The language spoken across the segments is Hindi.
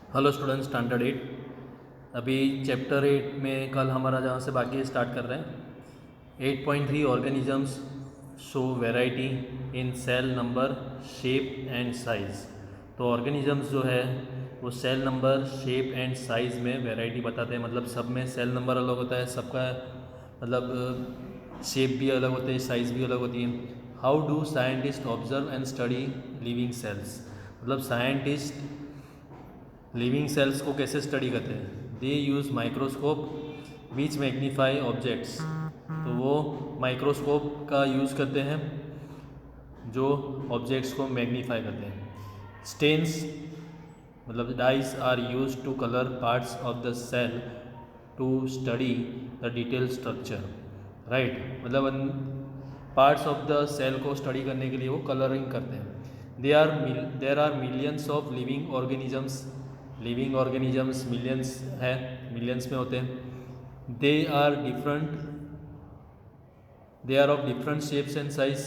Hello student standard 8। अभी चैप्टर 8 में कल हमारा जहाँ से बाकी स्टार्ट कर रहे हैं 8.3 organisms show variety in cell number shape and size. तो ऑर्गेनिजम्स जो है वो cell number shape and size में वैरायटी बताते हैं। मतलब सब में सेल नंबर अलग होता है, सबका मतलब शेप भी अलग होते हैं, साइज़ भी अलग होती है। How do scientist observe and study living cells. मतलब साइंटिस्ट लिविंग सेल्स को कैसे स्टडी करते हैं। दे यूज़ माइक्रोस्कोप विच मैग्नीफाई ऑब्जेक्ट्स। तो वो माइक्रोस्कोप का यूज़ करते हैं जो ऑब्जेक्ट्स को मैग्नीफाई करते हैं। स्टेन्स मतलब dyes are use to colour parts of the cell to study the detail structure. Right, मतलब पार्ट्स ऑफ द सेल को स्टडी करने के लिए वो कलरिंग करते हैं। There are millions of living organisms. Living organisms millions है, मिलियंस में होते हैं। They are of different shapes and size.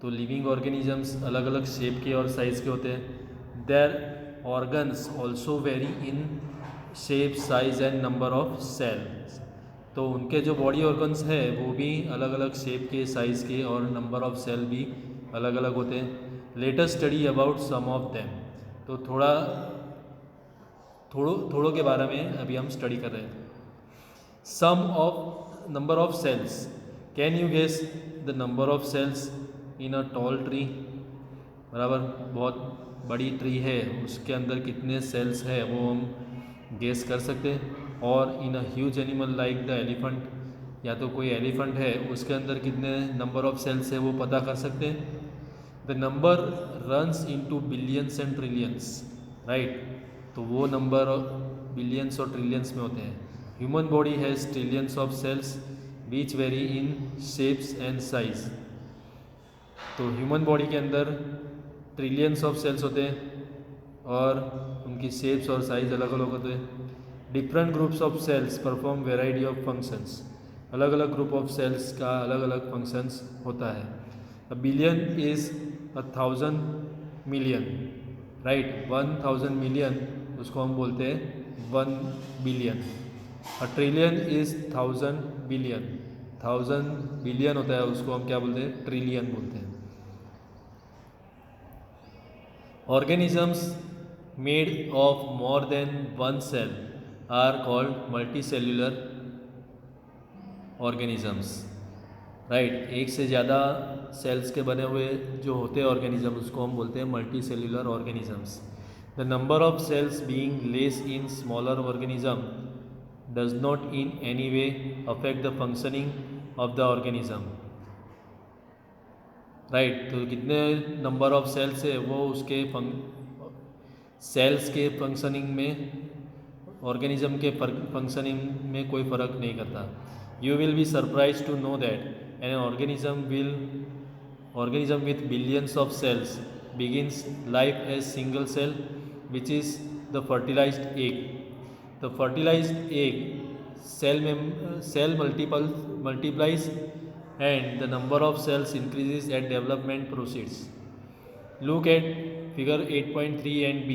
तो लिविंग ऑर्गेनिजम्स अलग अलग शेप के और साइज़ के होते हैं। Their organs also very in shape size and number of cells. तो उनके जो बॉडी ऑर्गन्स है वो भी अलग अलग शेप के, साइज़ के और नंबर ऑफ सेल भी अलग अलग होते हैं। Latest study about some of them. तो थोड़ों के बारे में अभी हम स्टडी कर रहे हैं। Some of number of cells. Can you guess the number of cells in a tall tree. बराबर, बहुत बड़ी ट्री है उसके अंदर कितने सेल्स है वो हम गेस कर सकते हैं। और in a huge animal like the elephant, या तो कोई एलिफेंट है उसके अंदर कितने नंबर ऑफ सेल्स है वो पता कर सकते हैं। The number runs into billions and trillions. Right, तो वो नंबर बिलियंस और ट्रिलियंस में होते हैं। Human body has trillions of cells which very in shapes and size. तो ह्यूमन बॉडी के अंदर ट्रिलियंस ऑफ सेल्स होते हैं और उनकी शेप्स और साइज अलग अलग होते हैं। Different groups of cells perform variety of functions. अलग अलग ग्रुप ऑफ सेल्स का अलग अलग फंक्शंस होता है। A billion is 1,000 million. Right, 1,000 million उसको हम बोलते हैं 1 billion. A trillion is 1,000 billion. 1,000 billion होता है उसको हम क्या बोलते हैं, ट्रिलियन बोलते हैं। Organisms made of more than one cell are called multicellular organisms. Right, एक से ज़्यादा सेल्स के बने हुए जो होते हैं ऑर्गेनिज्म उसको हम बोलते हैं multi cellular organisms. The number of sales being less in smaller organism does not in any way affect the functioning of the organism. Right, तो कितने नंबर ऑफ सेल्स है वो उसके सेल्स के फंक्शनिंग में, ऑर्गेनिज्म के फंक्शनिंग में कोई फ़र्क नहीं करता। You will be surprise to know that an organism with billions of cells begins life as single cell which is the fertilised egg. The fertilised egg cell multiplies and the number of cells increases as development proceeds. Look at figure 8.3 and B।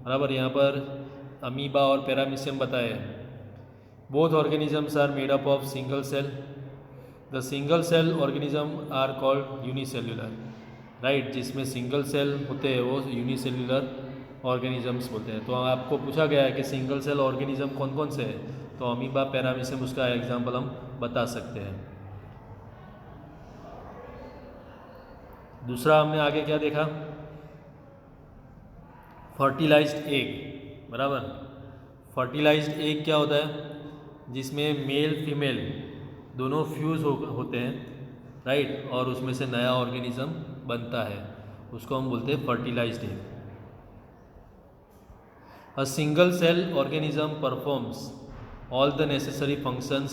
बराबर, यहाँ पर अमीबा और पैरामीशियम बताया है। Both organisms are made up of single cell. The single cell organism are called unicellular. Right, जिसमें सिंगल सेल होते हैं वो यूनिसेल्यूलर ऑर्गेनिजम्स बोलते हैं। तो आपको पूछा गया है कि सिंगल सेल ऑर्गेनिज्म कौन कौन से हैं, तो अमीबा पैरामीशियम उसका एग्जाम्पल हम बता सकते हैं। दूसरा हमने आगे क्या देखा, फर्टिलाइज्ड एग। बराबर, फर्टिलाइज्ड एग क्या होता है, जिसमें मेल फीमेल दोनों फ्यूज होते हैं। राइट, और उसमें से नया ऑर्गेनिज्म बनता है, उसको हम बोलते हैं fertilised egg. A single cell organism performs all the necessary functions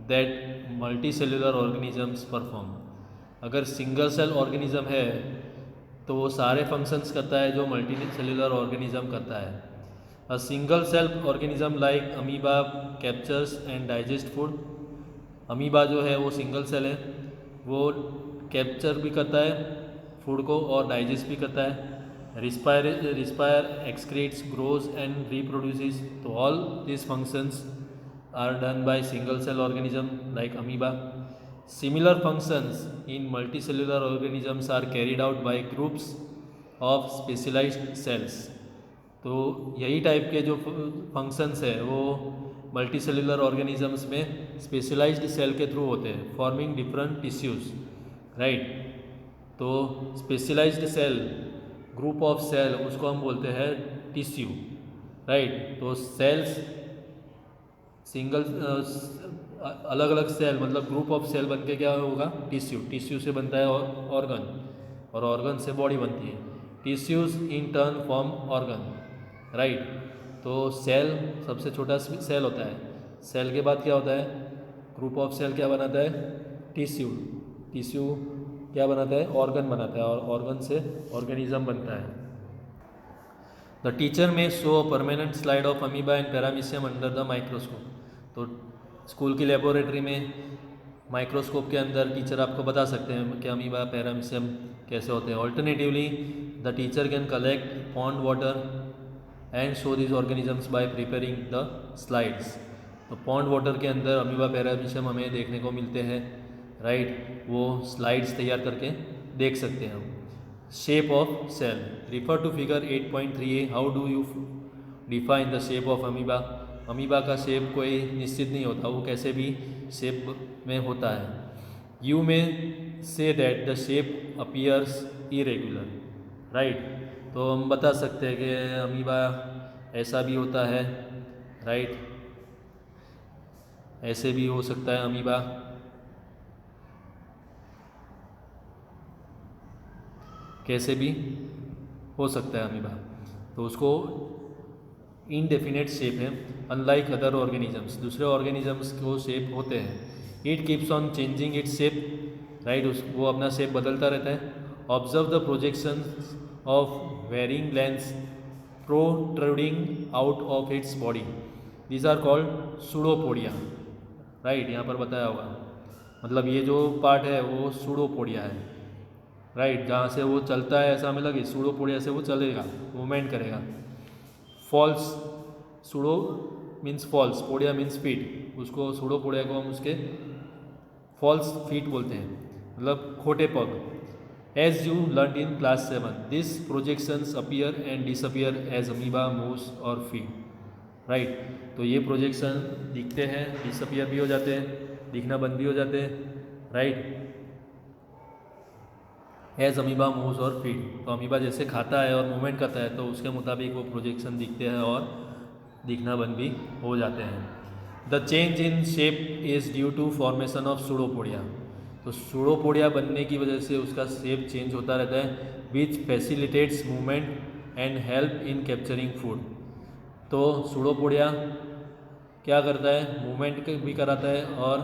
that multicellular organisms perform. अगर सिंगल सेल ऑर्गेनिज्म है तो वो सारे फंक्शंस करता है जो मल्टी सेल्यूलर ऑर्गेनिज्म करता है। A single cell organism like amoeba captures and digest food. Amoeba जो है वो सिंगल सेल है, वो कैप्चर भी करता है फूड को और डाइजेस्ट भी करता है। respire, excretes, grows and reproduces. So all these functions are done by single cell organism like amoeba. Similar functions in multicellular organisms are carried out by groups of specialized cells. तो यही टाइप के जो फंक्शंस है वो मल्टीसेलुलर ऑर्गेनिजम्स में स्पेशलाइज्ड सेल के थ्रू होते हैं, फॉर्मिंग डिफरेंट टिश्यूज, राइट। तो specialised cell, group of cell, उसको हम बोलते हैं टिश्यू, राइट। तो सेल्स सिंगल अलग अलग सेल मतलब ग्रुप ऑफ सेल बन के क्या होगा, टिश्यू। टिश्यू से बनता है ऑर्गन, और ऑर्गन से बॉडी बनती है। Tissues in turn form organ, right. तो सेल सबसे छोटा सेल होता है। सेल के बाद क्या होता है, ग्रुप ऑफ सेल क्या बनाता है, टिश्यू। टिश्यू क्या बनाता है, ऑर्गन बनाता है, और ऑर्गन से ऑर्गेनिज्म बनता है। द टीचर में show a permanent slide of amoeba and paramecium under the microscope. तो स्कूल की लेबोरेटरी में माइक्रोस्कोप के अंदर टीचर आपको बता सकते हैं कि अमीबा पैरामीशियम कैसे होते हैं। Alternatively the teacher can collect pond water and show this organisms bye preparing the slides. तो पॉन्ड वाटर के अंदर अमीबा पैरामीशियम हमें देखने को मिलते हैं, राइट। वो स्लाइड्स तैयार करके देख सकते हैं हम। Shape of cell, refer to figure 8.3a। How do you define the shape of amoeba. Amoeba का शेप कोई निश्चित नहीं होता, वो कैसे भी शेप में होता है। यू में say that the shape appears irregular, right. तो हम बता सकते हैं कि अमीबा ऐसा भी होता है, राइट, ऐसे भी हो सकता है अमीबा, कैसे भी हो सकता है अमीबा। तो उसको इनडेफिनेट शेप है, अनलाइक अदर ऑर्गेनिजम्स। दूसरे ऑर्गेनिजम्स को शेप होते हैं। It keeps on changing its shape, right, वो अपना शेप बदलता रहता है। Observe the projection of varying lengths protruding out of its body, these are called pseudopodia, right. यहाँ पर बताया होगा, मतलब ये जो पार्ट है वो सूडोपोडिया है, राइट। जहाँ से वो चलता है ऐसा हमें लगे, सूडोपोडिया से वो चलेगा, मूवमेंट करेगा। False, pseudo means false, podia means feet, उसको सूडोपोडिया को हम उसके फॉल्स फीट बोलते हैं, मतलब खोटे पग। As you learn in class 7, this projections appear and disappear as amoeba moves और फीड, राइट। तो ये प्रोजेक्शन दिखते हैं, डिसअपीयर भी हो जाते हैं, दिखना बंद भी हो जाते हैं, राइट, एज अमीबा मूव्स और फीड। तो अमीबा जैसे खाता है और मूवमेंट करता है तो उसके मुताबिक वो प्रोजेक्शन दिखते हैं और दिखना बंद भी हो जाते हैं। The change in shape is due to formation of pseudopodia. तो सूडोपोडिया बनने की वजह से उसका शेप चेंज होता रहता है, which facilitates movement and help in capturing food. तो सूडोपोडिया क्या करता है, मूवमेंट भी कराता है और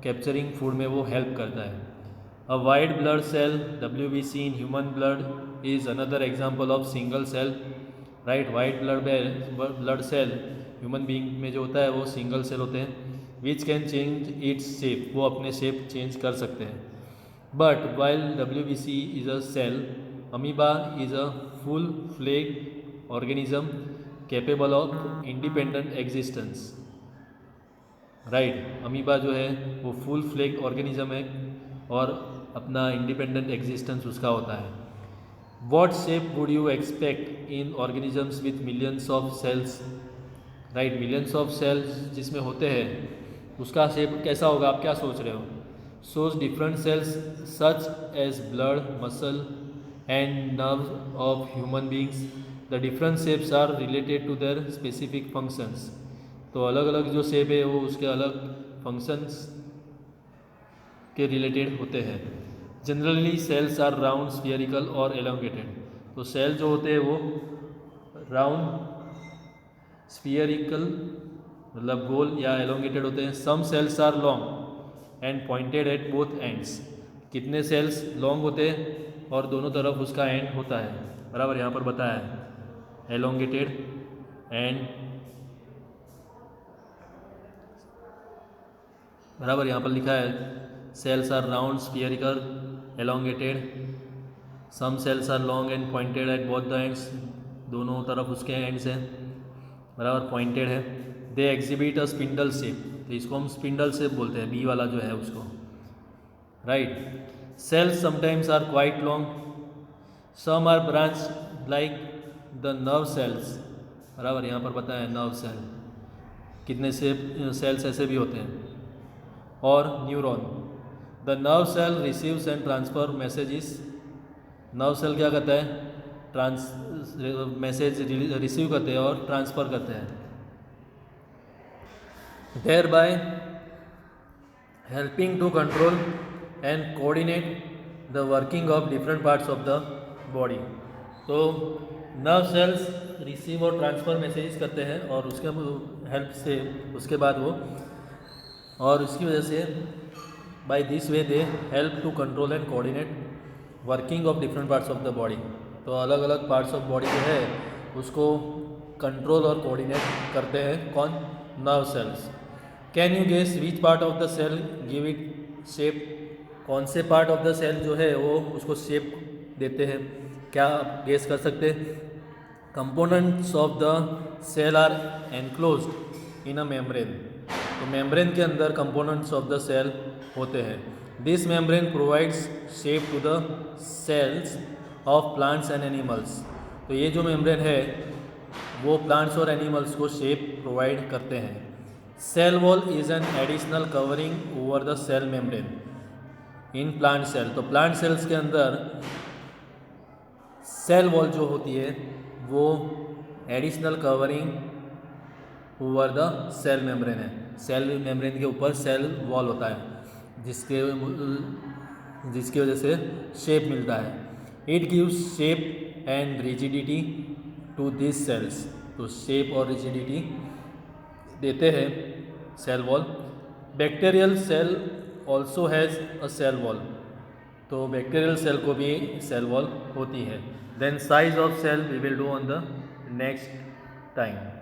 कैप्चरिंग फूड में वो हेल्प करता है। A white blood cell WBC in human blood is another example of single cell, right। white blood cell human being में जो होता है वो सिंगल सेल होते हैं, which can change its shape, वो अपने शेप चेंज कर सकते हैं। But while WBC is a cell, amoeba is a full-fledged organism capable of independent existence, right. Amoeba जो है वो फुल फ्लेग ऑर्गेनिज्म है और अपना इंडिपेंडेंट एग्जिस्टेंस उसका होता है। What shape would you expect in organisms with millions of cells, right. Millions of cells जिसमें होते हैं उसका शेप कैसा होगा, आप क्या सोच रहे हो। Shows different cells such as blood, muscle and nerve of human beings. The different shapes are related to their specific functions. तो अलग अलग जो शेप है वो उसके अलग फंक्शंस के रिलेटेड होते हैं। Generally cells are round, spherical और एलोंगेटेड। तो सेल जो होते हैं वो राउंड, स्फीयरिकल मतलब गोल या एलोंगेटेड होते हैं। Some cells are long and pointed at both ends. कितने सेल्स लॉन्ग होते हैं और दोनों तरफ उसका एंड होता है, बराबर यहाँ पर बताया है, एलोंगेटेड एंड बराबर यहाँ पर लिखा है cells are round, spherical, elongated. Some cells are long and pointed at both the ends, दोनों तरफ उसके एंड्स हैं, बराबर पॉइंटेड है। They exhibit a spindle shape, तो इसको हम स्पिंडल शेप बोलते हैं, बी वाला जो है उसको, right. Cells sometimes are quite long, some are branch like the nerve cells, बराबर, यहाँ पर बताया नर्व सेल, कितने से सेल्स ऐसे भी होते हैं, और neuron. The nerve cell receives and transfer messages, nerve cell क्या करता है, मैसेज रिसीव करते हैं और ट्रांसफ़र करते हैं, thereby helping to control and coordinate the working of different parts of the body. तो नर्व सेल्स रिसीव और ट्रांसफ़र मैसेजेस करते हैं और उसके हेल्प से उसके बाद वो, और उसकी वजह से by this way they help to control and coordinate working of different parts of the body. तो अलग अलग पार्ट्स ऑफ बॉडी जो है उसको कंट्रोल और कोऑर्डिनेट करते हैं, कौन, nerve cells. Can you guess which part of the cell give it shape, कौन से पार्ट ऑफ द सेल जो है वो उसको शेप देते हैं, क्या आप गेस कर सकते हैं। Components of the cell are enclosed in a membrane, तो मेम्ब्रेन के अंदर कंपोनेंट्स ऑफ द सेल होते हैं। This membrane provides shape to the cells of plants and animals, तो ये जो मेम्ब्रेन है वो प्लांट्स और एनिमल्स को शेप प्रोवाइड करते हैं। Cell wall is an additional covering over the cell membrane in plant cell, तो प्लांट सेल्स के अंदर सेल वॉल जो होती है वो additional covering over the cell membrane है, सेल मेम्ब्रेन के ऊपर सेल वॉल होता है जिसकी वजह से शेप मिलता है। It gives shape and rigidity to this cells, तो शेप और रिजिडिटी देते हैं cell wall. Bacterial cell also has a cell wall, तो बैक्टीरियल सेल को भी सेल वॉल होती है। Then size of cell we will do on the next time.